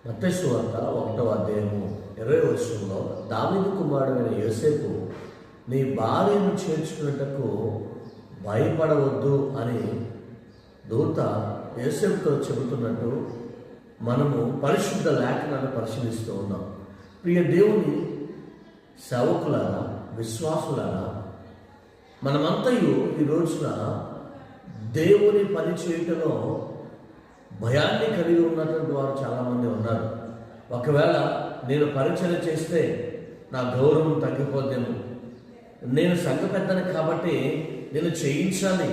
మత్తయి సువార్త 1వ అధ్యాయము 20వ వచనంలో, దావీదు కుమారుడైన యోసేపు నీ భార్యను చేర్చుకున్నటకు భయపడవద్దు అని దూత యోసేపుతో చెబుతున్నట్టు మనము పరిశుద్ధ లేఖనాన్ని పరిశీలిస్తూ ఉన్నాం. ప్రియ దేవుని సేవకులారా, విశ్వాసులారా, మనమంతయు ఈ రోజున దేవుని పని చేయటంలో భయాన్ని కలిగి ఉన్నటువంటి వారు చాలామంది ఉన్నారు. ఒకవేళ నేను పరిచయం చేస్తే నా గౌరవం తగ్గిపోద్దేమో, నేను సంఘ పెద్దని కాబట్టి నేను చేయించాలి,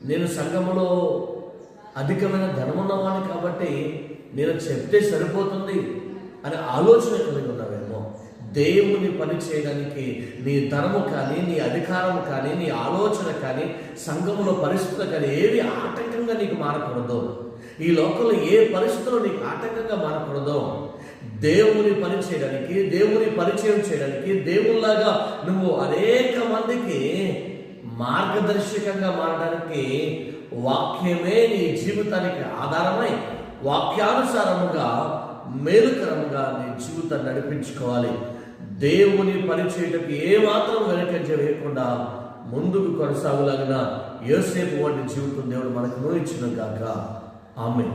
నేను సంఘములో అధికమైన ధనమున్నవాడిని కాబట్టి నేను చెప్తే సరిపోతుంది అనే ఆలోచన కలిగి ఉన్నావేమో. దేవుని పని చేయడానికి నీ ధనము కానీ, నీ అధికారం కానీ, నీ ఆలోచన కానీ, సంఘములో పరిస్థితులు కానీ ఏవి ఆటంకంగా నీకు మారకూడదు. ఈ లోకంలో ఏ పరిస్థితుల్లో నీకు ఆటంకంగా మారకూడదు. దేవుని పని చేయడానికి, దేవుని పరిచయం చేయడానికి, దేవునిలాగా నువ్వు అనేక మందికి మార్గదర్శకంగా మారడానికి వాక్యమే నీ జీవితానికి ఆధారమై వాక్యానుసారముగా మేలుకరముగా నీ జీవితాన్ని నడిపించుకోవాలి. దేవుని పరిచయకు ఏమాత్రం వెనకంజ వేయకుండా ముందుకు కొనసాగులాగిన యోసేపు వంటి జీవితం దేవుడు మనకు ఇచ్చిన గాక. ఆమేన్.